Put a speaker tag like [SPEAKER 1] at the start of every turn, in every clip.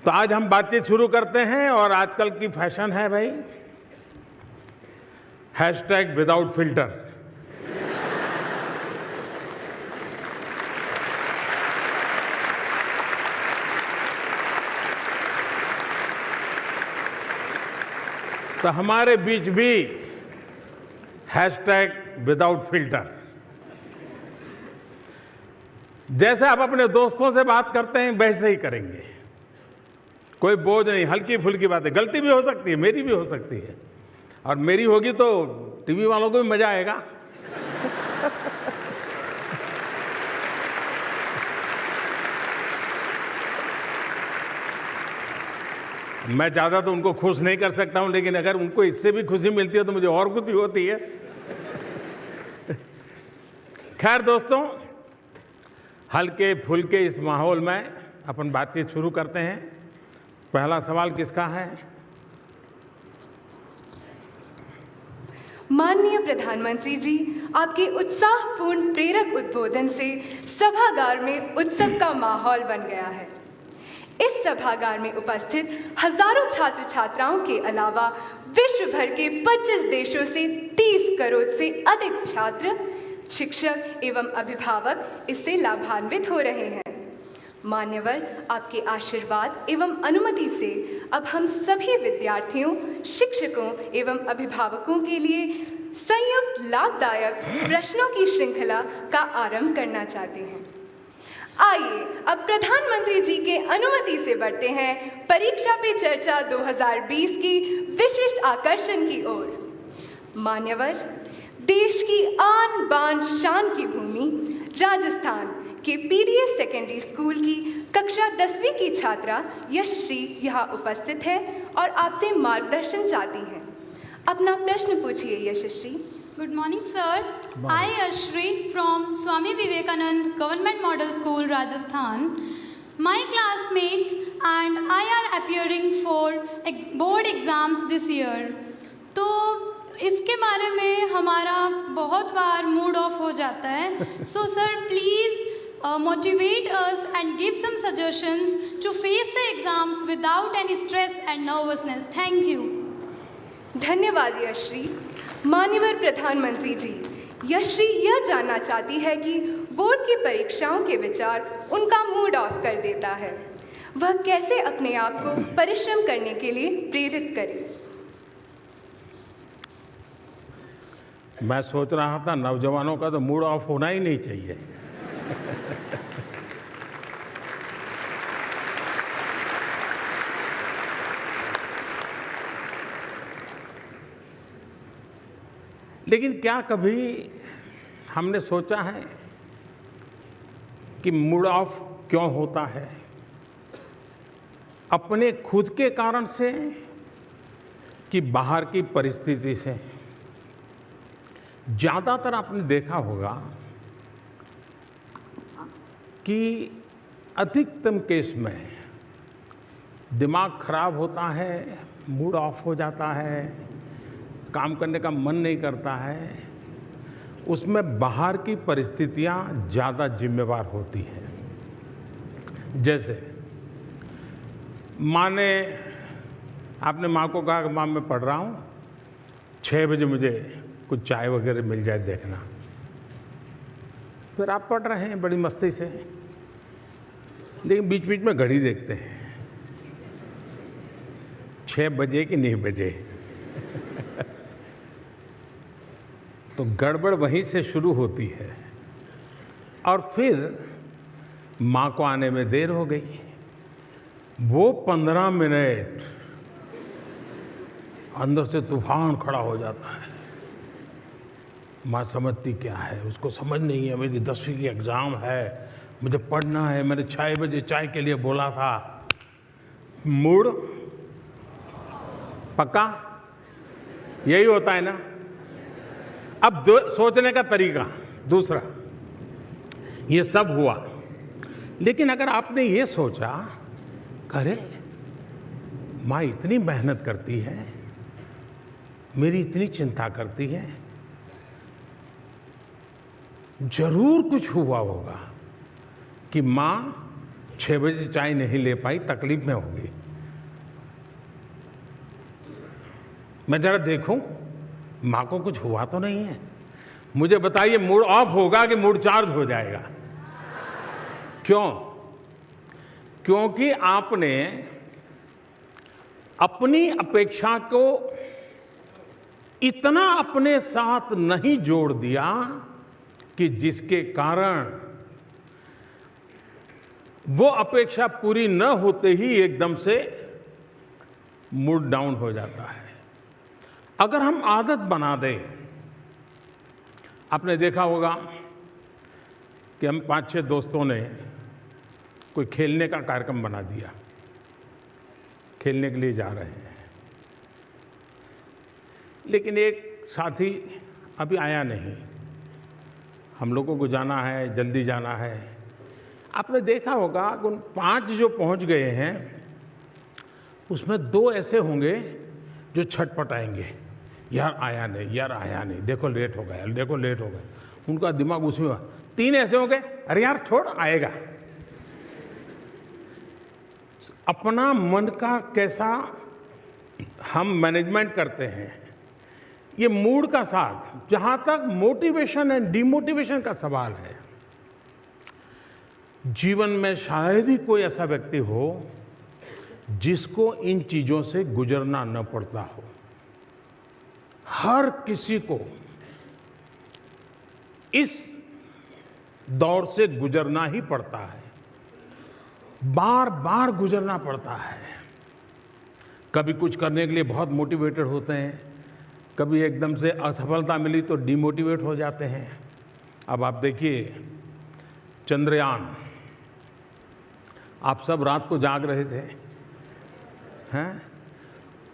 [SPEAKER 1] तो आज हम बातचीत शुरू करते हैं और आजकल की फैशन है भाई हैशटैग विदाउट फिल्टर। तो हमारे बीच भी हैशटैग विदाउट फिल्टर। जैसे आप अपने दोस्तों से बात करते हैं वैसे ही करेंगे, कोई बोझ नहीं, हल्की फुल्की बातें। गलती भी हो सकती है, मेरी भी हो सकती है, और मेरी होगी तो टीवी वालों को भी मजा आएगा। मैं ज़्यादा तो उनको खुश नहीं कर सकता हूं, लेकिन अगर उनको इससे भी खुशी मिलती है तो मुझे और खुशी होती है। खैर दोस्तों, हल्के फुल्के इस माहौल में अपन बातचीत शुरू करते हैं। पहला सवाल किसका है?
[SPEAKER 2] माननीय प्रधानमंत्री जी, आपके उत्साहपूर्ण प्रेरक उद्बोधन से सभागार में उत्सव का माहौल बन गया है। इस सभागार में उपस्थित हजारों छात्र छात्राओं के अलावा विश्व भर के 25 देशों से 30 करोड़ से अधिक छात्र, शिक्षक एवं अभिभावक इससे लाभान्वित हो रहे हैं। मान्यवर, आपके आशीर्वाद एवं अनुमति से अब हम सभी विद्यार्थियों, शिक्षकों एवं अभिभावकों के लिए संयुक्त लाभदायक प्रश्नों की श्रृंखला का आरंभ करना चाहते हैं। आइए अब प्रधानमंत्री जी के अनुमति से बढ़ते हैं परीक्षा पे चर्चा 2020 की विशिष्ट आकर्षण की ओर। मान्यवर, देश की आन बान शान की भूमि राजस्थान के पीडीएस सेकेंडरी स्कूल की कक्षा 10वीं की छात्रा यशश्री यहाँ उपस्थित है और आपसे मार्गदर्शन चाहती हैं। अपना प्रश्न पूछिए Yashashri.
[SPEAKER 3] Good morning, sir. I, Yashashri, from Swami Vivekanand Government Model School, Rajasthan. My classmates and I are appearing for board exams this year. तो इसके बारे में हमारा बहुत बार मूड ऑफ हो जाता है। So, sir, please motivate us and give some suggestions to face the exams without any stress and nervousness. Thank you.
[SPEAKER 2] धन्यवाद यशश्री। माननीय प्रधानमंत्री जी, यशश्री यह जानना चाहती है कि बोर्ड की परीक्षाओं के विचार उनका मूड ऑफ कर देता है। वह कैसे अपने आप को परिश्रम करने के लिए प्रेरित करे?
[SPEAKER 1] मैं सोच रहा था नौजवानों का तो मूड ऑफ होना ही नहीं चाहिए। लेकिन क्या कभी हमने सोचा है कि मूड ऑफ क्यों होता है? अपने खुद के कारण से कि बाहर की परिस्थिति से? ज़्यादातर आपने देखा होगा कि अधिकतम केस में दिमाग खराब होता है, मूड ऑफ हो जाता है, काम करने का मन नहीं करता है, उसमें बाहर की परिस्थितियां ज़्यादा जिम्मेवार होती हैं। जैसे आपने माँ को कहा कि माँ मैं पढ़ रहा हूँ, 6 बजे मुझे कुछ चाय वगैरह मिल जाए देखना। फिर आप पढ़ रहे हैं बड़ी मस्ती से, लेकिन बीच बीच में घड़ी देखते हैं 6 बजे कि नहीं बजे। तो गड़बड़ वहीं से शुरू होती है और फिर माँ को आने में देर हो गई। वो 15 मिनट अंदर से तूफान खड़ा हो जाता है। माँ समझती क्या है, उसको समझ नहीं है मेरी 10वीं की एग्ज़ाम है, मुझे पढ़ना है, मैंने 6 बजे चाय के लिए बोला था। मूड पक्का यही होता है ना। अब सोचने का तरीका दूसरा, ये सब हुआ, लेकिन अगर आपने ये सोचा, अरे माँ इतनी मेहनत करती है, मेरी इतनी चिंता करती है, जरूर कुछ हुआ होगा कि माँ 6 बजे चाय नहीं ले पाई, तकलीफ में होगी। मैं जरा देखूं माँ को कुछ हुआ तो नहीं है। मुझे बताइए, मूड ऑफ होगा कि मूड चार्ज हो जाएगा? क्यों? क्योंकि आपने अपनी अपेक्षा को इतना अपने साथ नहीं जोड़ दिया कि जिसके कारण वो अपेक्षा पूरी न होते ही एकदम से मूड डाउन हो जाता है। अगर हम आदत बना दें, आपने देखा होगा कि हम 5-6 दोस्तों ने कोई खेलने का कार्यक्रम बना दिया, खेलने के लिए जा रहे हैं, लेकिन एक साथी अभी आया नहीं, हम लोगों को जाना है, जल्दी जाना है। आपने देखा होगा कि उन 5 जो पहुंच गए हैं उसमें 2 ऐसे होंगे जो छटपटाएंगे, यार आया नहीं, यार आया नहीं, देखो लेट हो गया, देखो लेट हो गया। उनका दिमाग उसमें। 3 ऐसे होंगे, अरे यार छोड़, आएगा। अपना मन का कैसा हम मैनेजमेंट करते हैं, ये मूड का साथ। जहां तक मोटिवेशन एंड डिमोटिवेशन का सवाल है, जीवन में शायद ही कोई ऐसा व्यक्ति हो जिसको इन चीजों से गुजरना न पड़ता हो। हर किसी को इस दौर से गुजरना ही पड़ता है, बार बार गुजरना पड़ता है। कभी कुछ करने के लिए बहुत मोटिवेटेड होते हैं, कभी एकदम से असफलता मिली तो डिमोटिवेट हो जाते हैं। अब आप देखिए चंद्रयान, आप सब रात को जाग रहे थे, हैं?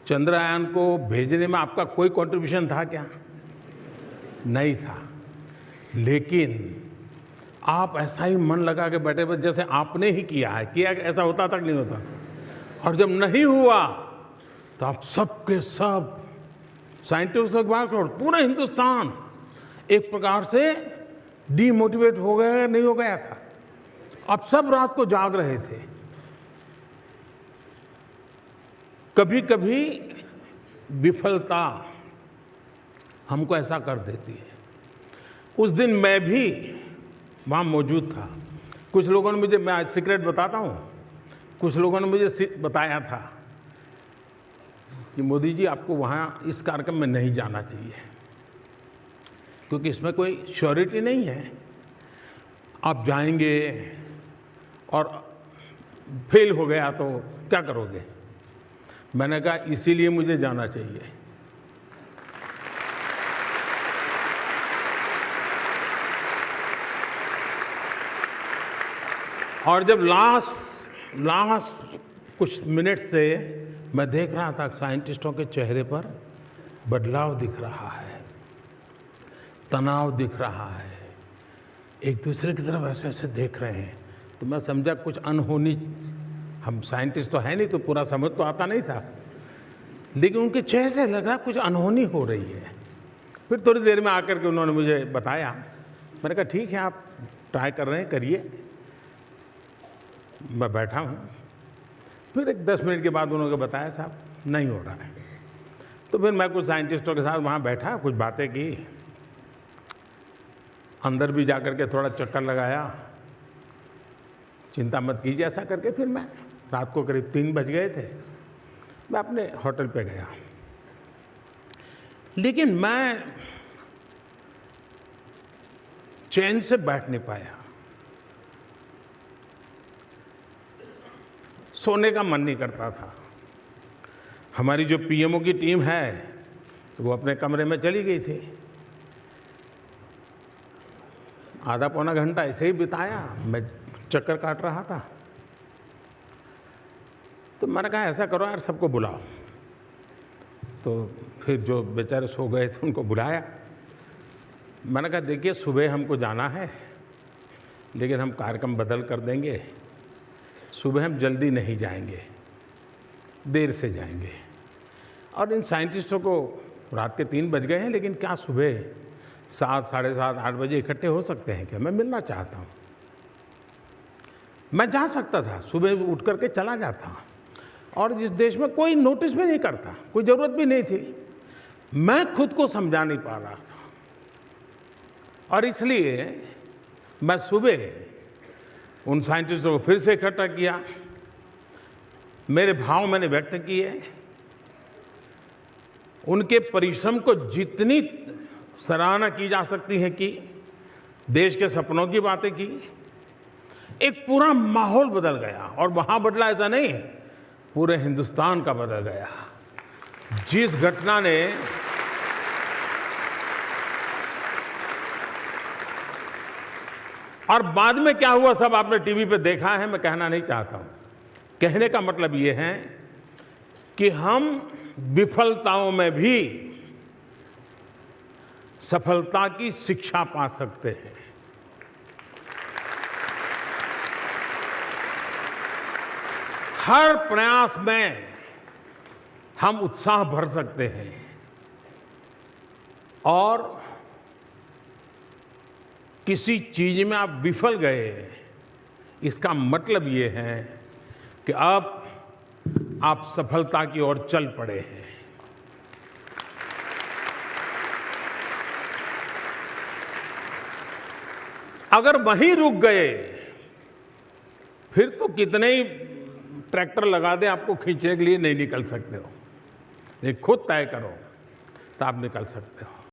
[SPEAKER 1] चंद्रयान को भेजने में आपका कोई कंट्रीब्यूशन था क्या? नहीं था। लेकिन आप ऐसा ही मन लगा के बैठे हुए जैसे आपने ही किया है। किया ऐसा होता तक नहीं होता। और जब नहीं हुआ तो आप सब के सब साइंटिस्ट के बाद पूरा हिंदुस्तान एक प्रकार से डीमोटिवेट हो गया, नहीं हो गया था। आप सब रात को जाग रहे थे। कभी कभी विफलता हमको ऐसा कर देती है। उस दिन मैं भी वहाँ मौजूद था। कुछ लोगों ने मुझे, मैं आज सीक्रेट बताता हूँ, कुछ लोगों ने मुझे बताया था कि मोदी जी आपको वहाँ इस कार्यक्रम में नहीं जाना चाहिए क्योंकि इसमें कोई श्योरिटी नहीं है, आप जाएंगे और फेल हो गया तो क्या करोगे। मैंने कहा इसीलिए मुझे जाना चाहिए। और जब लास्ट कुछ मिनट से मैं देख रहा था साइंटिस्टों के चेहरे पर बदलाव दिख रहा है, तनाव दिख रहा है, एक दूसरे की तरफ ऐसे ऐसे देख रहे हैं, तो मैं समझा कुछ अनहोनी। हम साइंटिस्ट तो है नहीं तो पूरा समझ तो आता नहीं था, लेकिन उनके चेहरे से लगा कुछ अनहोनी हो रही है। फिर थोड़ी देर में आकर के उन्होंने मुझे बताया। मैंने कहा ठीक है, आप ट्राई कर रहे हैं, करिए। मैं बैठा हूँ। फिर एक 10 मिनट के बाद उन्होंने बताया साहब नहीं हो रहा है। तो फिर मैं कुछ साइंटिस्टों के साथ वहाँ बैठा, कुछ बातें की, अंदर भी जाकर के थोड़ा चक्कर लगाया, चिंता मत कीजिए ऐसा करके। फिर मैं रात को करीब 3 बज गए थे, मैं अपने होटल पे गया। लेकिन मैं चैन से बैठ नहीं पाया, सोने का मन नहीं करता था। हमारी जो पीएमओ की टीम है तो वो अपने कमरे में चली गई थी। आधा पौना घंटा ऐसे ही बिताया, मैं चक्कर काट रहा था। तो मैंने कहा ऐसा करो यार, सबको बुलाओ। तो फिर जो बेचारे सो गए थे उनको बुलाया। मैंने कहा देखिए सुबह हमको जाना है, लेकिन हम कार्यक्रम बदल कर देंगे। सुबह हम जल्दी नहीं जाएंगे, देर से जाएंगे। और इन साइंटिस्टों को रात के 3 बज गए हैं, लेकिन क्या सुबह 7, साढ़े 7, 8 बजे इकट्ठे हो सकते हैं क्या? मैं मिलना चाहता हूँ। मैं जा सकता था, सुबह उठ करके चला जाता, और जिस देश में कोई नोटिस भी नहीं करता, कोई ज़रूरत भी नहीं थी, मैं खुद को समझा नहीं पा रहा था। और इसलिए मैं सुबह उन साइंटिस्टों को फिर से इकट्ठा किया, मेरे भाव मैंने व्यक्त किए, उनके परिश्रम को जितनी सराहना की जा सकती है की, देश के सपनों की बातें की। एक पूरा माहौल बदल गया, और वहां बदला ऐसा नहीं, पूरे हिंदुस्तान का बदल गया। जिस घटना ने और बाद में क्या हुआ सब आपने टीवी पे देखा है, मैं कहना नहीं चाहता हूं। कहने का मतलब ये है कि हम विफलताओं में भी सफलता की शिक्षा पा सकते हैं। हर प्रयास में हम उत्साह भर सकते हैं, और किसी चीज में आप विफल गए, इसका मतलब ये है कि अब आप सफलता की ओर चल पड़े हैं। अगर वहीं रुक गए, फिर तो कितने ही ट्रैक्टर लगा दे, आपको खींचने के लिए नहीं निकल सकते हो। ये खुद तय करो, तो आप निकल सकते हो।